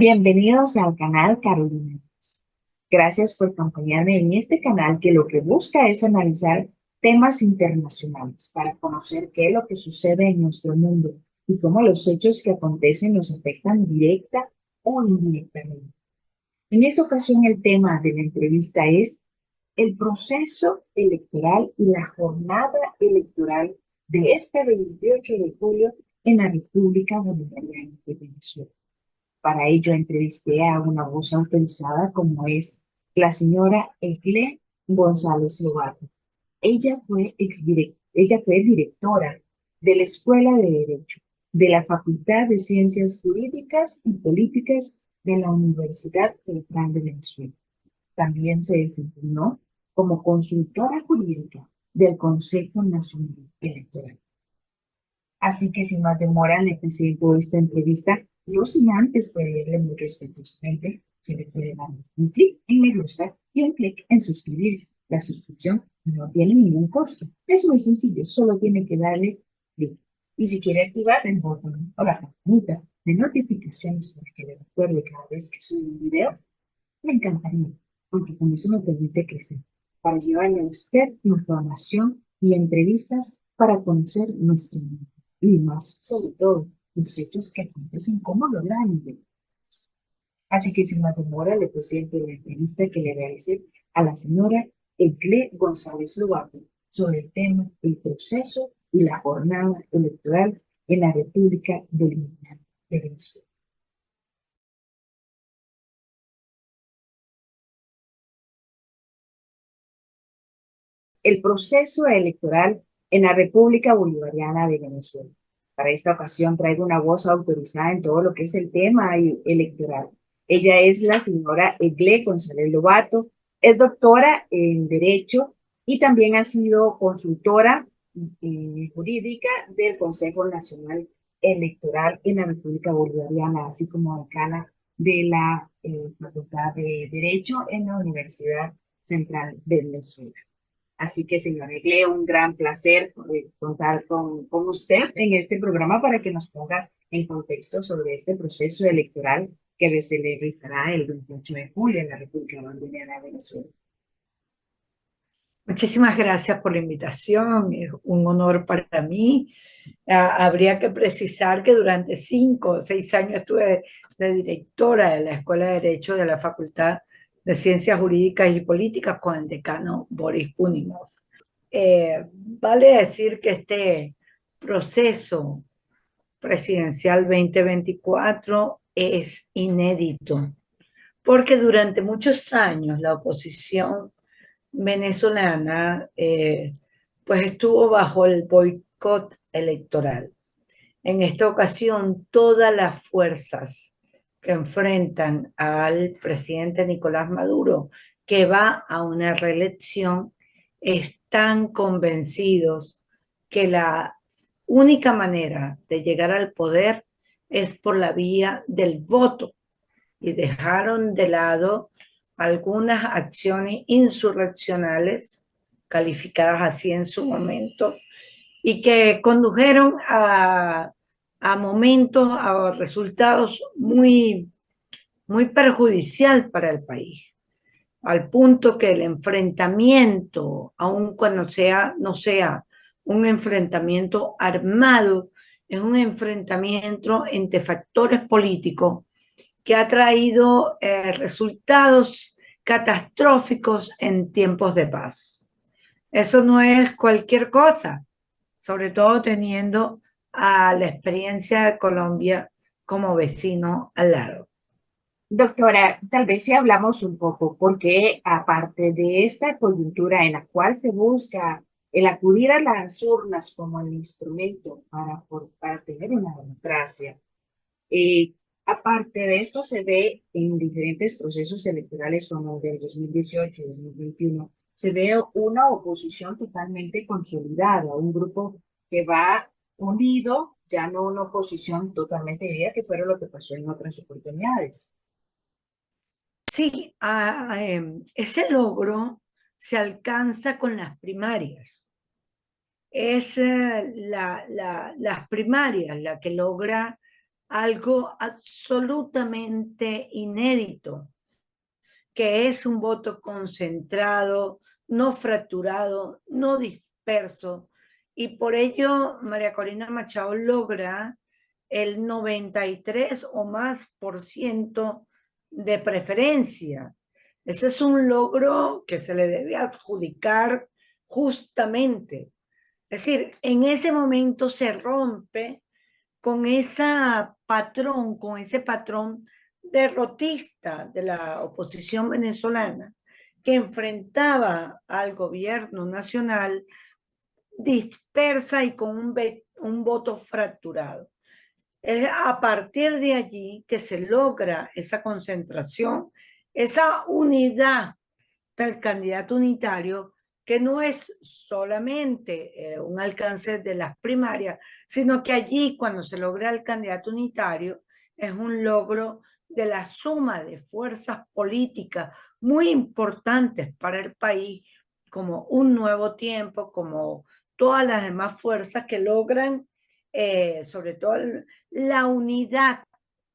Bienvenidos al canal Carolina Díaz. Gracias por acompañarme en este canal que lo que busca es analizar temas internacionales para conocer qué es lo que sucede en nuestro mundo y cómo los hechos que acontecen nos afectan directa o indirectamente. En esta ocasión el tema de la entrevista es el proceso electoral y la jornada electoral de este 28 de julio en la República Bolivariana de Venezuela. Para ello entrevisté a una voz autorizada como es la señora Egle González Lobato. Ella fue directora de la Escuela de Derecho de la Facultad de Ciencias Jurídicas y Políticas de la Universidad Central de Venezuela. También se desempeñó como consultora jurídica del Consejo Nacional Electoral. Así que sin más demora le presento esta entrevista, no sin antes pedirle muy respetuosamente si le puede dar un clic en me gusta y un clic en suscribirse. La suscripción no tiene ningún costo. Es muy sencillo, solo tiene que darle clic. Y si quiere activar el botón o la campanita de notificaciones para que le recuerde cada vez que subo un video, me encantaría, porque con eso me permite crecer, para llevarle a usted información y entrevistas para conocer nuestro mundo y más, sobre todo, los hechos que acontecen, cómo logran. Así que sin más demora le presento la entrevista que le realicé a la señora Egle González Lobato sobre el tema del proceso y la jornada electoral en la República Bolivariana de Venezuela. El proceso electoral en la República Bolivariana de Venezuela. Para esta ocasión traigo una voz autorizada en todo lo que es el tema electoral. Ella es la señora Egle González Lobato, es doctora en Derecho y también ha sido consultora jurídica del Consejo Nacional Electoral en la República Bolivariana, así como decana de la Facultad de Derecho en la Universidad Central de Venezuela. Así que, señor Egle, un gran placer contar con usted en este programa para que nos ponga en contexto sobre este proceso electoral que se realizará el 28 de julio en la República Bolivariana de Venezuela. Muchísimas gracias por la invitación, es un honor para mí. Habría que precisar que durante 5 o 6 años estuve de directora de la Escuela de Derecho de la Facultad de Ciencias Jurídicas y Políticas con el decano Boris Punimov. Vale decir que este proceso presidencial 2024 es inédito, porque durante muchos años la oposición venezolana pues estuvo bajo el boicot electoral. En esta ocasión, todas las fuerzas que enfrentan al presidente Nicolás Maduro, que va a una reelección, están convencidos que la única manera de llegar al poder es por la vía del voto y dejaron de lado algunas acciones insurreccionales, calificadas así en su momento, y que condujeron a momentos, a resultados muy perjudicial para el país, al punto que el enfrentamiento, aun cuando no sea un enfrentamiento armado, es un enfrentamiento entre factores políticos que ha traído resultados catastróficos en tiempos de paz. Eso no es cualquier cosa, sobre todo teniendo a la experiencia de Colombia como vecino al lado. Doctora, tal vez si hablamos un poco, porque aparte de esta coyuntura en la cual se busca el acudir a las urnas como el instrumento para tener una democracia, Eh, aparte de esto, se ve en diferentes procesos electorales como el del 2018 y 2021, se ve una oposición totalmente consolidada, un grupo que va unido, ya no una oposición totalmente dividida, que fuera lo que pasó en otras oportunidades. Sí, ese logro se alcanza con las primarias. Es las primarias la que logra algo absolutamente inédito, que es un voto concentrado, no fracturado, no disperso, y por ello María Corina Machado logra el 93 o más por ciento de preferencia. Ese es un logro que se le debe adjudicar justamente. Es decir, en ese momento se rompe con con ese patrón derrotista de la oposición venezolana que enfrentaba al gobierno nacional dispersa y con un voto fracturado. Es a partir de allí que se logra esa concentración, esa unidad del candidato unitario, que no es solamente un alcance de las primarias, sino que allí cuando se logra el candidato unitario es un logro de la suma de fuerzas políticas muy importantes para el país, como Un Nuevo Tiempo, como todas las demás fuerzas que logran, sobre todo la unidad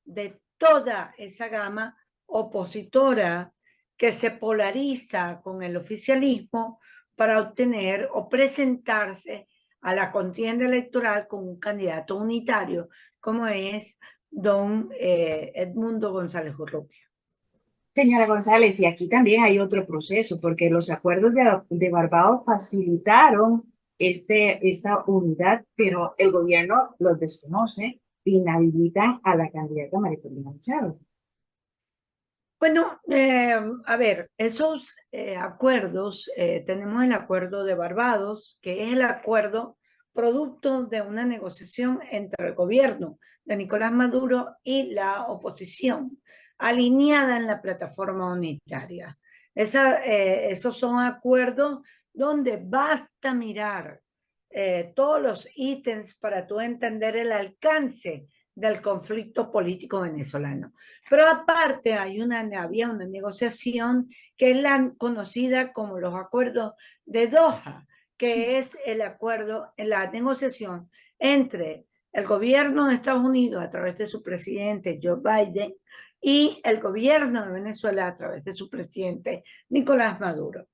de toda esa gama opositora que se polariza con el oficialismo para obtener o presentarse a la contienda electoral con un candidato unitario, como es don Edmundo González Urrutia. Señora González, y aquí también hay otro proceso, porque los acuerdos de Barbados facilitaron esta unidad, pero el gobierno los desconoce, inhabilitan a la candidata María Corina Machado. Bueno, a ver, esos acuerdos, tenemos el acuerdo de Barbados, que es el acuerdo producto de una negociación entre el gobierno de Nicolás Maduro y la oposición, alineada en la plataforma unitaria. Esos son acuerdos donde basta mirar todos los ítems para tú entender el alcance del conflicto político venezolano. Pero aparte había una negociación que es la conocida como los acuerdos de Doha, que es el acuerdo, la negociación entre el gobierno de Estados Unidos a través de su presidente Joe Biden y el gobierno de Venezuela a través de su presidente Nicolás Maduro.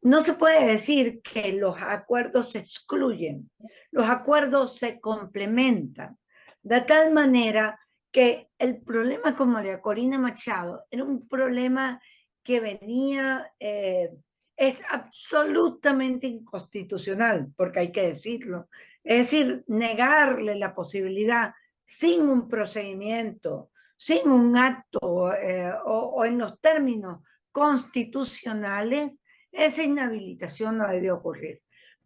No se puede decir que los acuerdos se excluyen, los acuerdos se complementan, de tal manera que el problema con María Corina Machado era un problema que venía, es absolutamente inconstitucional, porque hay que decirlo. Es decir, negarle la posibilidad sin un procedimiento, sin un acto o en los términos constitucionales, esa inhabilitación no debió ocurrir.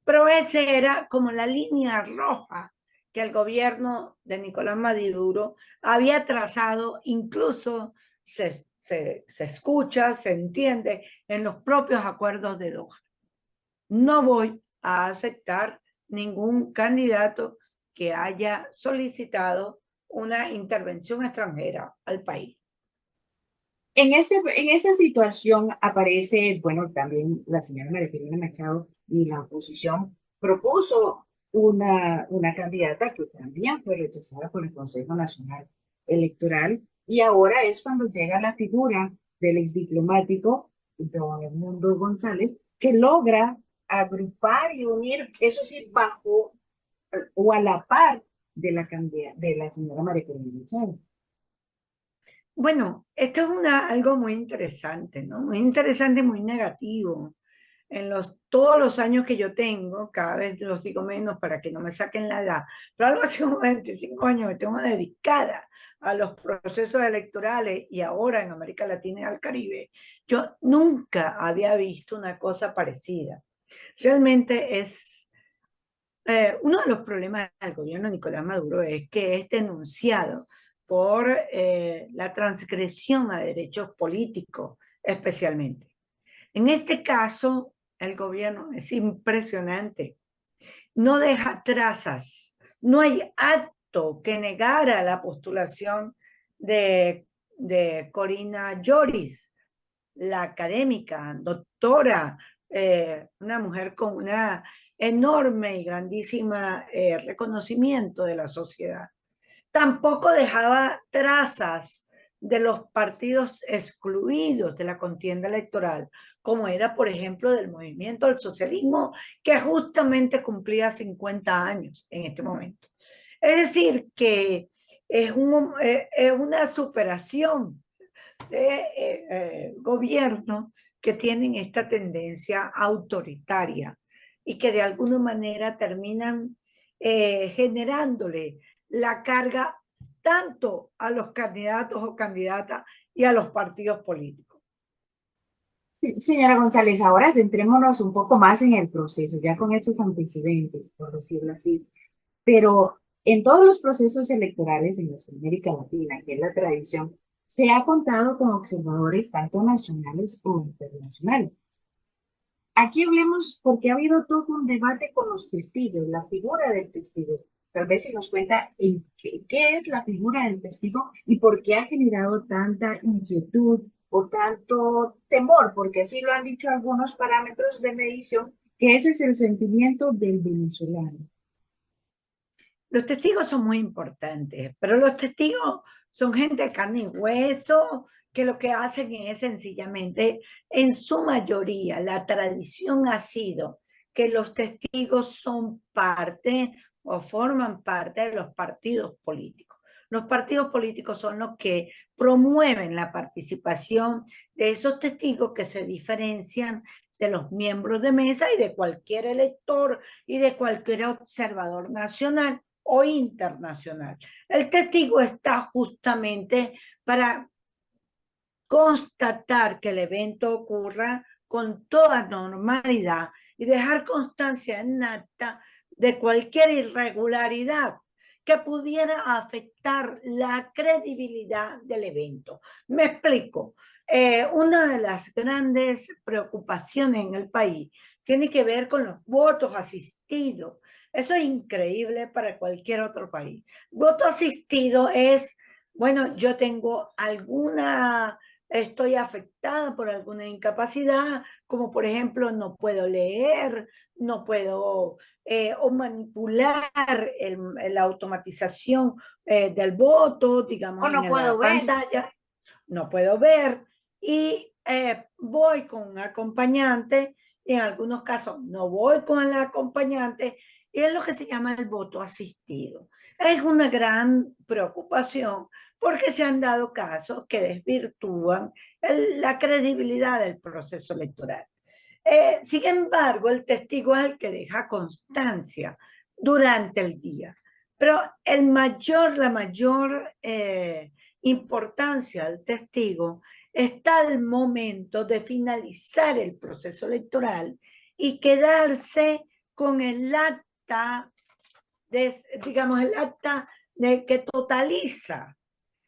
Pero esa era como la línea roja que el gobierno de Nicolás Maduro había trazado, incluso se escucha, se entiende en los propios acuerdos de Doha. No voy a aceptar ningún candidato que haya solicitado una intervención extranjera al país. En esta situación aparece, bueno, también la señora María Corina Machado y la oposición propuso una candidata que también fue rechazada por el Consejo Nacional Electoral y ahora es cuando llega la figura del exdiplomático don Edmundo González que logra agrupar y unir, eso sí, bajo o a la par de de la señora María Corina Machado. Bueno, esto es algo muy interesante, ¿no? Muy interesante, muy negativo. Todos los años que yo tengo, cada vez los digo menos para que no me saquen la edad, pero algo así como 25 años que tengo dedicada a los procesos electorales y ahora en América Latina y al Caribe, yo nunca había visto una cosa parecida. Realmente es uno de los problemas del gobierno de Nicolás Maduro es que es denunciado por la transgresión a derechos políticos, especialmente. En este caso, el gobierno es impresionante. No deja trazas. No hay acto que negara la postulación de Corina Lloris, la académica, doctora, una mujer con una enorme y grandísima reconocimiento de la sociedad. Tampoco dejaba trazas de los partidos excluidos de la contienda electoral, como era, por ejemplo, del movimiento del socialismo, que justamente cumplía 50 años en este momento. Es decir, que es una superación de gobiernos que tienen esta tendencia autoritaria y que de alguna manera terminan generándole la carga tanto a los candidatos o candidatas y a los partidos políticos. Sí, señora González, ahora centrémonos un poco más en el proceso, ya con estos antecedentes, por decirlo así. Pero en todos los procesos electorales en nuestra América Latina, que es la tradición, se ha contado con observadores tanto nacionales como internacionales. Aquí hablemos porque ha habido todo un debate con los testigos, la figura del testigo. Tal vez se nos cuenta qué es la figura del testigo y por qué ha generado tanta inquietud o tanto temor, porque así lo han dicho algunos parámetros de medición, que ese es el sentimiento del venezolano. Los testigos son muy importantes, pero los testigos son gente de carne y hueso que lo que hacen es sencillamente, en su mayoría, la tradición ha sido que los testigos son parte o forman parte de los partidos políticos. Los partidos políticos son los que promueven la participación de esos testigos que se diferencian de los miembros de mesa y de cualquier elector y de cualquier observador nacional o internacional. El testigo está justamente para constatar que el evento ocurra con toda normalidad y dejar constancia en acta de cualquier irregularidad que pudiera afectar la credibilidad del evento. Me explico. Una de las grandes preocupaciones en el país tiene que ver con los votos asistidos. Eso es increíble para cualquier otro país. Voto asistido es, bueno, yo tengo alguna, estoy afectada por alguna incapacidad, como por ejemplo no puedo leer, no puedo o manipular la automatización del voto, O digamos, no en puedo la ver. pantalla, no puedo ver y voy con un acompañante, en algunos casos no voy con el acompañante, y es lo que se llama el voto asistido. Es una gran preocupación porque se han dado casos que desvirtúan la credibilidad del proceso electoral. Sin embargo, el testigo es el que deja constancia durante el día. Pero la mayor importancia del testigo está al momento de finalizar el proceso electoral y quedarse con el acta, digamos, el acta de que totaliza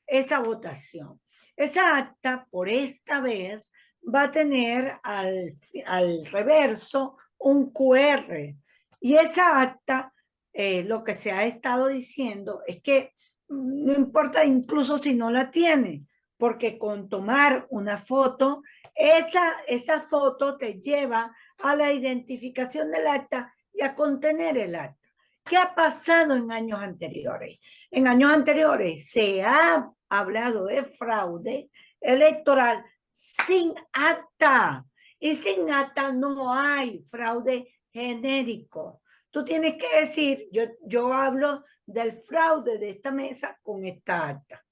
esa votación. Esa acta, por esta vez, va a tener al reverso un QR. Y esa acta, lo que se ha estado diciendo es que no importa incluso si no la tiene, porque con tomar una foto, esa foto te lleva a la identificación del acta y a contener el acta. ¿Qué ha pasado en años anteriores? En años anteriores se ha hablado de fraude electoral sin acta. Y sin acta no hay fraude genérico. Tú tienes que decir, yo hablo del fraude de esta mesa con esta acta.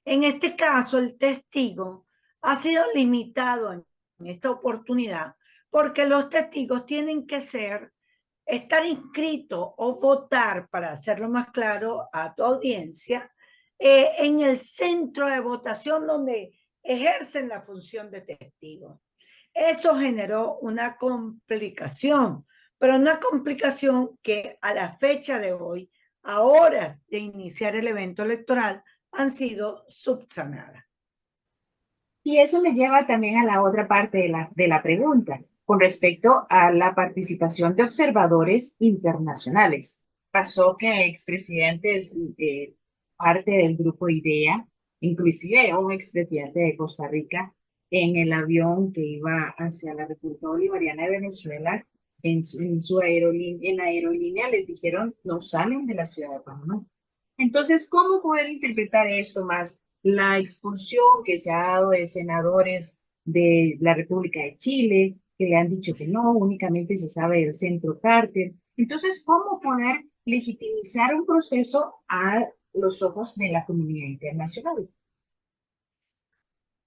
En este caso, el testigo ha sido limitado en esta oportunidad porque los testigos tienen que estar inscritos o votar, para hacerlo más claro a tu audiencia, en el centro de votación donde ejercen la función de testigo. Eso generó una complicación, pero una complicación que a la fecha de hoy, a horas de iniciar el evento electoral, han sido subsanadas. Y eso me lleva también a la otra parte de la pregunta, con respecto a la participación de observadores internacionales. Pasó que expresidentes, parte del grupo IDEA, inclusive un expresidente de Costa Rica, en el avión que iba hacia la República Bolivariana de Venezuela, en la aerolínea les dijeron, no salen de la ciudad de Panamá. Entonces, ¿cómo poder interpretar esto más? La expulsión que se ha dado de senadores de la República de Chile, que le han dicho que no, únicamente se sabe del centro Carter. Entonces, ¿cómo poder legitimizar un proceso a los ojos de la comunidad internacional?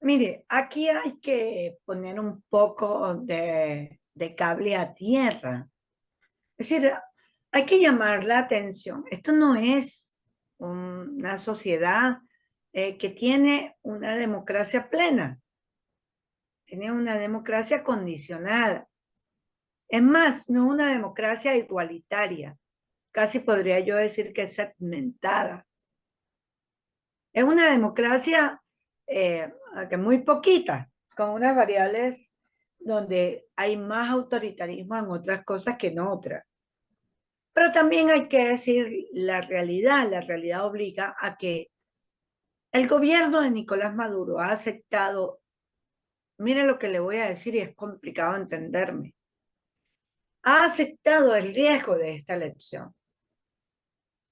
Mire, aquí hay que poner un poco de cable a tierra. Es decir, hay que llamar la atención. Esto no es una sociedad que tiene una democracia plena, tiene una democracia condicionada. Es más, no una democracia igualitaria, casi podría yo decir que es segmentada. Es una democracia que muy poquita, con unas variables donde hay más autoritarismo en otras cosas que en otras. Pero también hay que decir la realidad obliga a que el gobierno de Nicolás Maduro ha aceptado, mire lo que le voy a decir y es complicado entenderme, ha aceptado el riesgo de esta elección.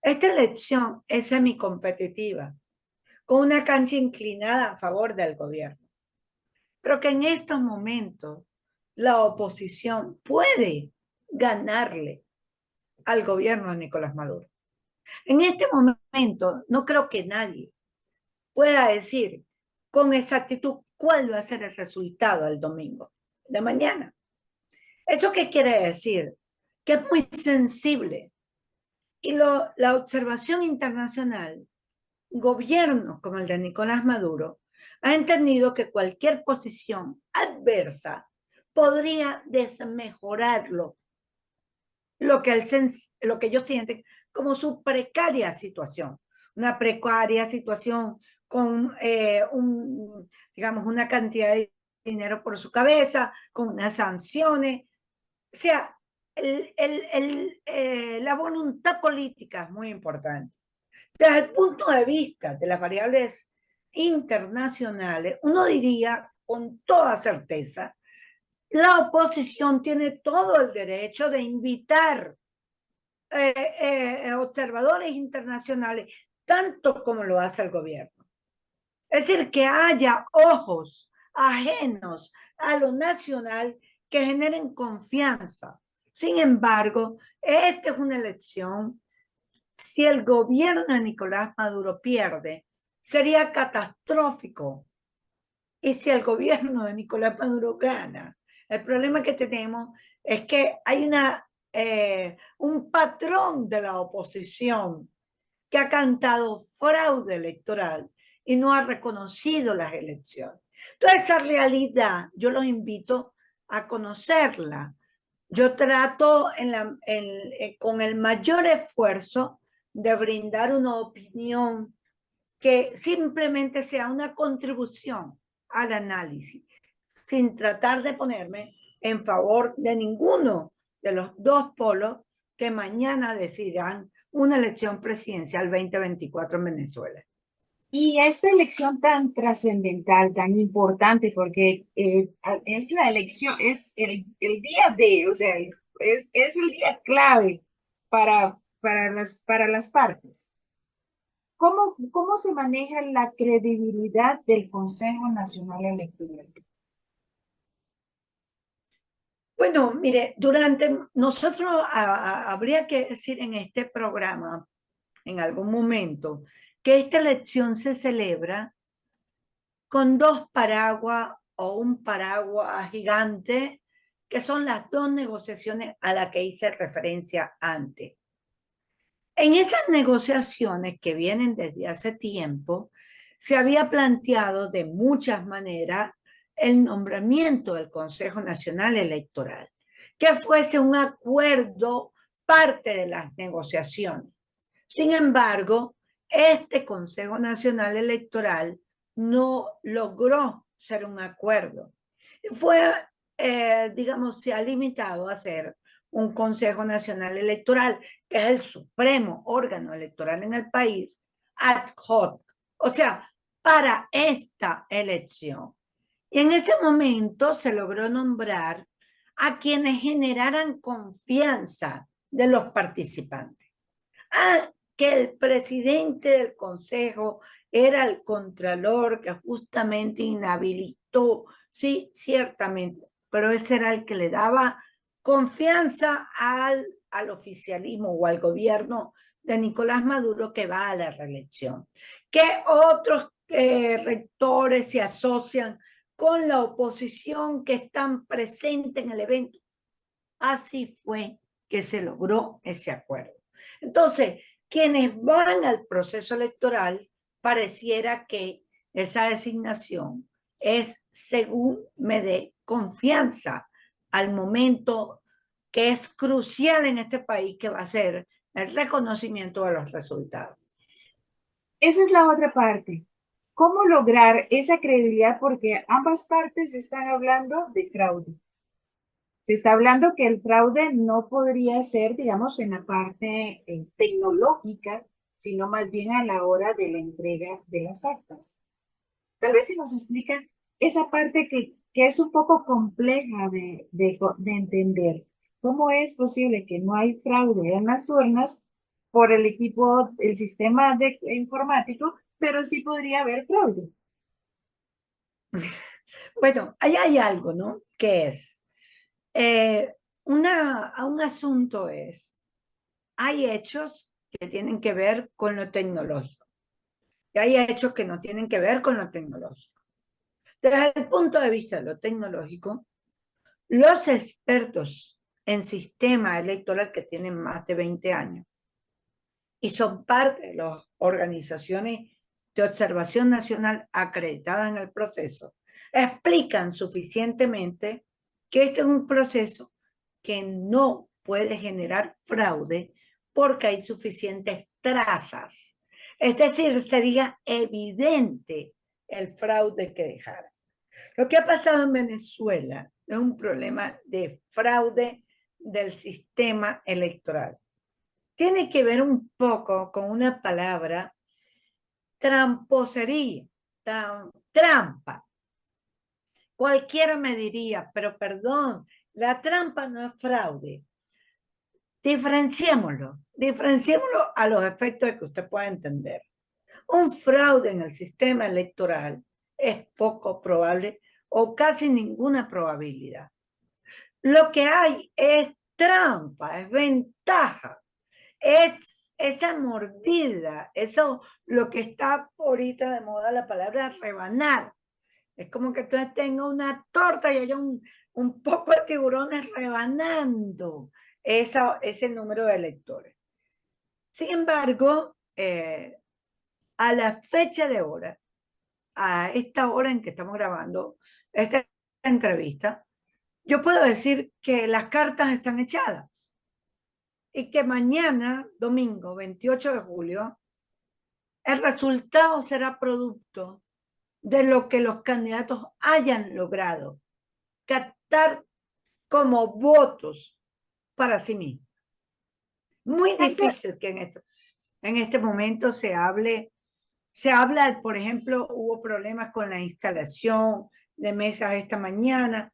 Esta elección es semicompetitiva, con una cancha inclinada a favor del gobierno, pero que en estos momentos la oposición puede ganarle al gobierno de Nicolás Maduro. En este momento no creo que nadie pueda decir con exactitud cuál va a ser el resultado el domingo de mañana. ¿Eso qué quiere decir? Que es muy sensible. Y la observación internacional, gobiernos como el de Nicolás Maduro, ha entendido que cualquier posición adversa podría desmejorarlo, lo que ellos sienten como su precaria situación. Una precaria situación con digamos, una cantidad de dinero por su cabeza, con unas sanciones. O sea, la voluntad política es muy importante. Desde el punto de vista de las variables internacionales, uno diría con toda certeza, la oposición tiene todo el derecho de invitar observadores internacionales, tanto como lo hace el gobierno. Es decir, que haya ojos ajenos a lo nacional que generen confianza. Sin embargo, esta es una elección. Si el gobierno de Nicolás Maduro pierde, sería catastrófico. Y si el gobierno de Nicolás Maduro gana, el problema que tenemos es que hay un patrón de la oposición que ha cantado fraude electoral y no ha reconocido las elecciones. Toda esa realidad yo los invito a conocerla. Yo trato con el mayor esfuerzo de brindar una opinión que simplemente sea una contribución al análisis, sin tratar de ponerme en favor de ninguno de los dos polos que mañana decidirán una elección presidencial 2024 en Venezuela. Y esta elección tan trascendental, tan importante, porque es la elección, es el día de, o sea, es el día clave para las partes. ¿Cómo se maneja la credibilidad del Consejo Nacional Electoral? Bueno, mire, nosotros habría que decir en este programa, en algún momento, que esta elección se celebra con dos paraguas o un paraguas gigante, que son las dos negociaciones a las que hice referencia antes. En esas negociaciones que vienen desde hace tiempo, se había planteado de muchas maneras el nombramiento del Consejo Nacional Electoral, que fuese un acuerdo parte de las negociaciones. Sin embargo, este Consejo Nacional Electoral no logró ser un acuerdo. Digamos, se ha limitado a ser un Consejo Nacional Electoral, que es el supremo órgano electoral en el país, ad hoc, o sea, para esta elección. Y en ese momento se logró nombrar a quienes generaran confianza de los participantes. que el presidente del consejo era el contralor que justamente inhabilitó, sí, ciertamente, pero ese era el que le daba confianza al oficialismo o al gobierno de Nicolás Maduro que va a la reelección. Que otros rectores se asocian con la oposición que están presentes en el evento. Así fue que se logró ese acuerdo. Entonces, quienes van al proceso electoral, pareciera que esa designación es según me dé confianza al momento que es crucial en este país, que va a ser el reconocimiento de los resultados. Esa es la otra parte. ¿Cómo lograr esa credibilidad? Porque ambas partes están hablando de fraude. Se está hablando que el fraude no podría ser, digamos, en la parte tecnológica, sino más bien a la hora de la entrega de las actas. Tal vez si nos explica esa parte que es un poco compleja de entender. ¿Cómo es posible que no hay fraude en las urnas por el equipo, el sistema informático, pero sí podría haber fraude? Bueno, ahí hay algo, ¿no? Que es, un asunto es, hay hechos que tienen que ver con lo tecnológico y hay hechos que no tienen que ver con lo tecnológico. Desde el punto de vista de lo tecnológico, los expertos en sistema electoral que tienen más de 20 años y son parte de las organizaciones de observación nacional acreditadas en el proceso, explican suficientemente que este es un proceso que no puede generar fraude porque hay suficientes trazas. Es decir, sería evidente el fraude que dejara. Lo que ha pasado en Venezuela es un problema de fraude del sistema electoral. Tiene que ver un poco con una palabra, tramposería, trampa. Cualquiera me diría, pero perdón, la trampa no es fraude. Diferenciémoslo a los efectos de que usted pueda entender. Un fraude en el sistema electoral es poco probable o casi ninguna probabilidad. Lo que hay es trampa, es ventaja, es esa mordida, eso lo que está ahorita de moda la palabra rebanar. Es como que tú tengas una torta y haya un poco de tiburones rebanando ese número de electores. Sin embargo, a la fecha de hora, a esta hora en que estamos grabando esta entrevista, yo puedo decir que las cartas están echadas y que mañana, domingo 28 de julio, el resultado será producto de lo que los candidatos hayan logrado captar como votos para sí mismos. Muy difícil que en este momento se habla, por ejemplo, hubo problemas con la instalación de mesas esta mañana.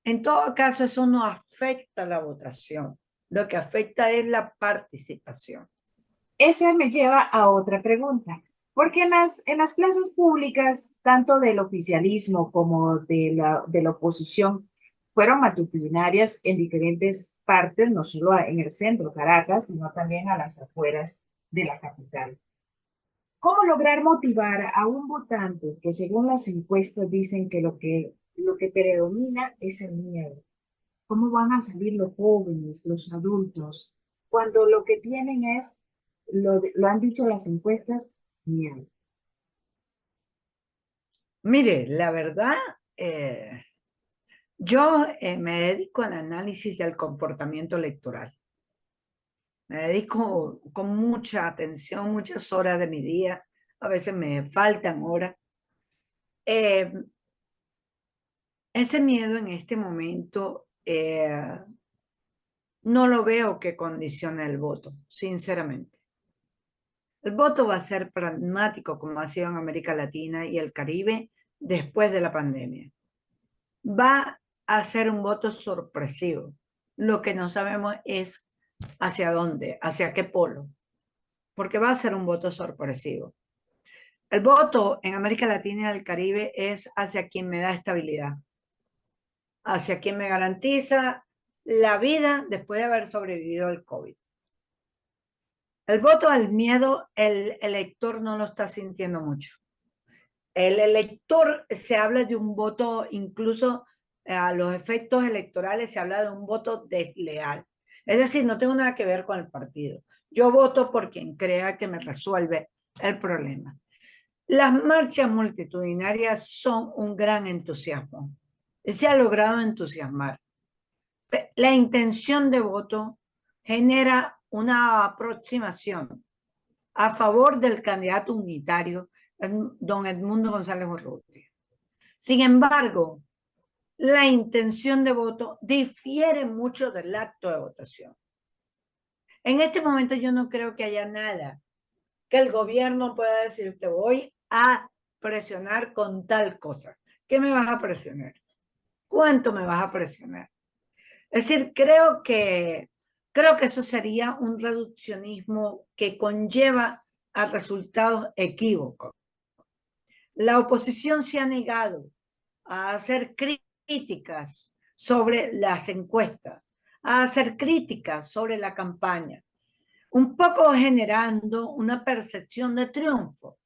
En todo caso, eso no afecta la votación. Lo que afecta es la participación. Esa me lleva a otra pregunta, porque en las plazas públicas, tanto del oficialismo como de la oposición, fueron matutinarias en diferentes partes, no solo en el centro, Caracas, sino también a las afueras de la capital. ¿Cómo lograr motivar a un votante que según las encuestas dicen que lo que predomina es el miedo? ¿Cómo van a salir los jóvenes, los adultos, cuando lo que tienen es, lo han dicho las encuestas, miedo? Mire, la verdad, yo me dedico al análisis del comportamiento electoral. Me dedico con mucha atención, muchas horas de mi día. A veces me faltan horas. Eh, Ese miedo en este momento no lo veo que condicione el voto, sinceramente. El voto va a ser pragmático como ha sido en América Latina y el Caribe después de la pandemia. Va a ser un voto sorpresivo. Lo que no sabemos es hacia dónde, hacia qué polo. porque va a ser un voto sorpresivo. El voto en América Latina y el Caribe es hacia quien me da estabilidad, hacia quien me garantiza la vida después de haber sobrevivido al COVID. El voto al miedo, el elector no lo está sintiendo mucho. El elector, se habla de un voto, incluso a los efectos electorales, se habla de un voto desleal. Es decir, no tengo nada que ver con el partido. Yo voto por quien crea que me resuelve el problema. Las marchas multitudinarias son un gran entusiasmo. Se ha logrado entusiasmar. La intención de voto genera una aproximación a favor del candidato unitario, don Edmundo González Urrutia. Sin embargo, la intención de voto difiere mucho del acto de votación. En este momento yo no creo que haya nada que el gobierno pueda decir, te voy a presionar con tal cosa. ¿Qué me vas a presionar? ¿Cuánto me vas a presionar? Es decir, creo que eso sería un reduccionismo que conlleva a resultados equívocos. La oposición se ha negado a hacer críticas sobre las encuestas, a hacer críticas sobre la campaña, un poco generando una percepción de triunfo.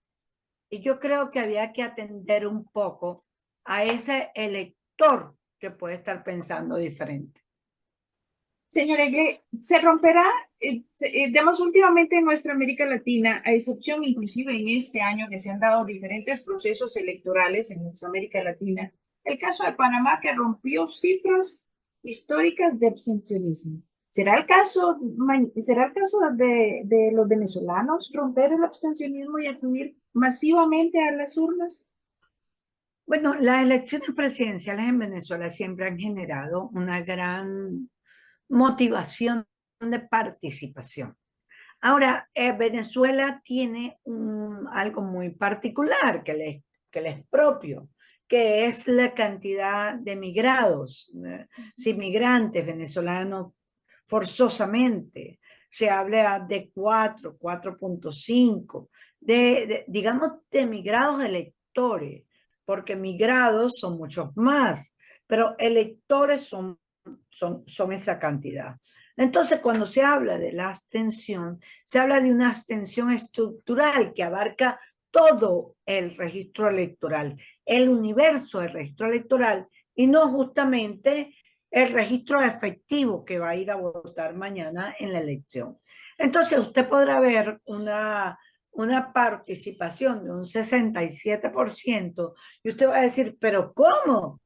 Y yo creo que había que atender un poco a ese elector que puede estar pensando diferente. Señora Egle, se romperá, digamos, últimamente en nuestra América Latina, a excepción inclusive en este año que se han dado diferentes procesos electorales en nuestra América Latina, el caso de Panamá que rompió cifras históricas de abstencionismo. ¿Será el caso de los venezolanos romper el abstencionismo y acudir masivamente a las urnas? Bueno, las elecciones presidenciales en Venezuela siempre han generado una gran motivación de participación. Ahora, Venezuela tiene algo muy particular que le es propio, que es la cantidad de migrados, inmigrantes venezolanos forzosamente. Se habla de 4.5, digamos, de migrados electores, porque migrados son muchos más, pero electores son esa cantidad. Entonces, cuando se habla de la abstención, se habla de una abstención estructural que abarca todo el registro electoral, el universo del registro electoral, y no justamente el registro efectivo que va a ir a votar mañana en la elección. Entonces, usted podrá ver una participación de un 67%, y usted va a decir, pero ¿cómo?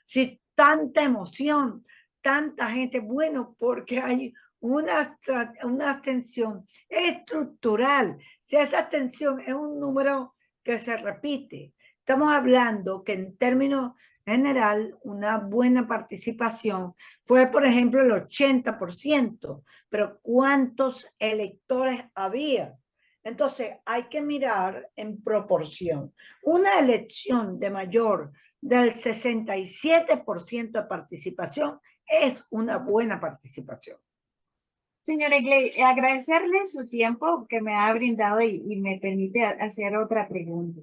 Si tanta emoción, tanta gente, bueno, porque hay una abstención estructural. Si esa abstención es un número que se repite, estamos hablando que en términos general una buena participación fue, por ejemplo, el 80%, pero ¿cuántos electores había? Entonces hay que mirar en proporción. Una elección de mayor del 67% de participación es una buena participación. Señora Egle, agradecerle su tiempo que me ha brindado y me permite hacer otra pregunta.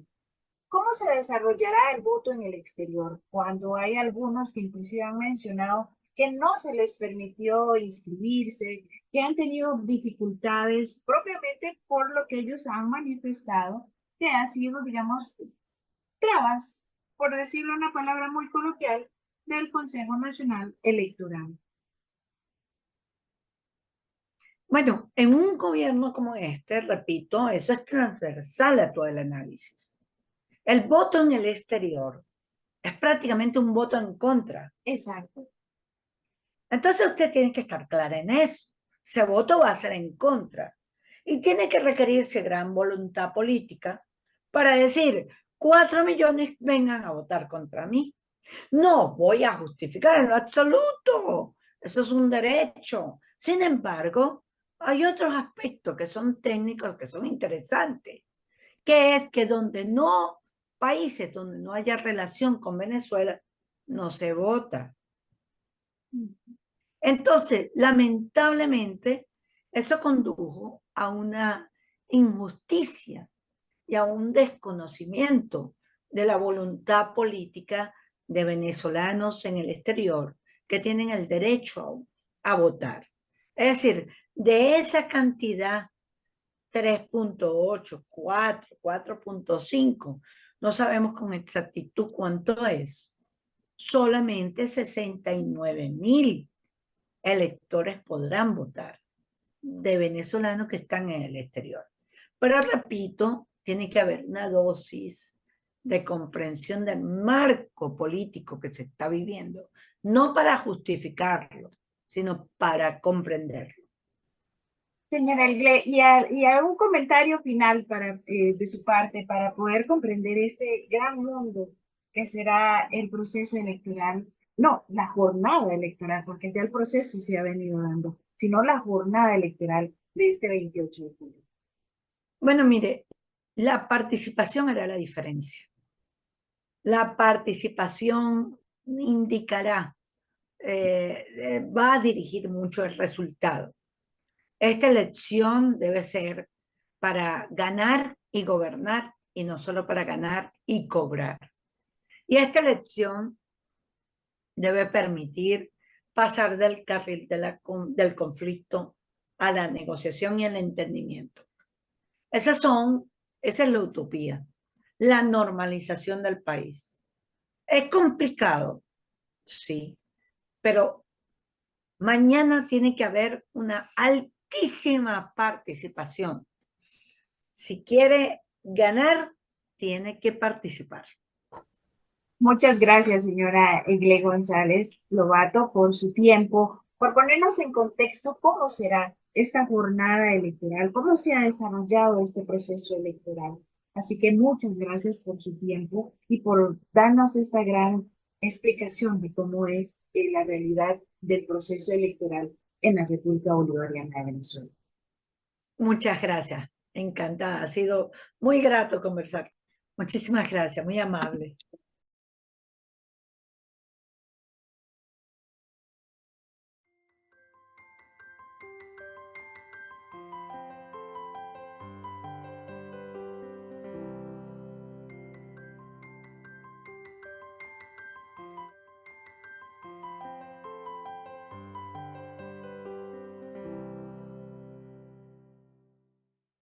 ¿Cómo se desarrollará el voto en el exterior cuando hay algunos que inclusive han mencionado que no se les permitió inscribirse, que han tenido dificultades propiamente por lo que ellos han manifestado, que ha sido, digamos, trabas, por decirlo una palabra muy coloquial, del Consejo Nacional Electoral? Bueno, en un gobierno como este, repito, eso es transversal a todo el análisis. El voto en el exterior es prácticamente un voto en contra. Exacto. Entonces usted tiene que estar clara en eso. Ese voto va a ser en contra. Y tiene que requerirse gran voluntad política para decir, 4 millones vengan a votar contra mí. No voy a justificar en lo absoluto. Eso es un derecho. Sin embargo, hay otros aspectos que son técnicos, que son interesantes, que es que países donde no haya relación con Venezuela, no se vota. Entonces, lamentablemente, eso condujo a una injusticia y a un desconocimiento de la voluntad política de venezolanos en el exterior que tienen el derecho a votar. Es decir, de esa cantidad, 3.8, 4, 4.5, no sabemos con exactitud cuánto es. Solamente 69.000 electores podrán votar de venezolanos que están en el exterior. Pero repito, tiene que haber una dosis de comprensión del marco político que se está viviendo, no para justificarlo, sino para comprenderlo. Señora Elgle, y un comentario final de su parte para poder comprender este gran mundo que será el proceso electoral, no, la jornada electoral, porque ya el proceso se ha venido dando, sino la jornada electoral de este 28 de julio. Bueno, mire, la participación hará la diferencia. La participación indicará, va a dirigir mucho el resultado. Esta elección debe ser para ganar y gobernar y no solo para ganar y cobrar. Y esta elección debe permitir pasar del carril del conflicto a la negociación y el entendimiento. Esa es la utopía, la normalización del país. ¿Es complicado? Sí, pero mañana tiene que haber una altísima participación. Si quiere ganar, tiene que participar. Muchas gracias, señora Egle González Lobato, por su tiempo, por ponernos en contexto cómo será esta jornada electoral, cómo se ha desarrollado este proceso electoral. Así que muchas gracias por su tiempo y por darnos esta gran explicación de cómo es la realidad del proceso electoral en la República Bolivariana de Venezuela. Muchas gracias. Encantada. Ha sido muy grato conversar. Muchísimas gracias. Muy amable.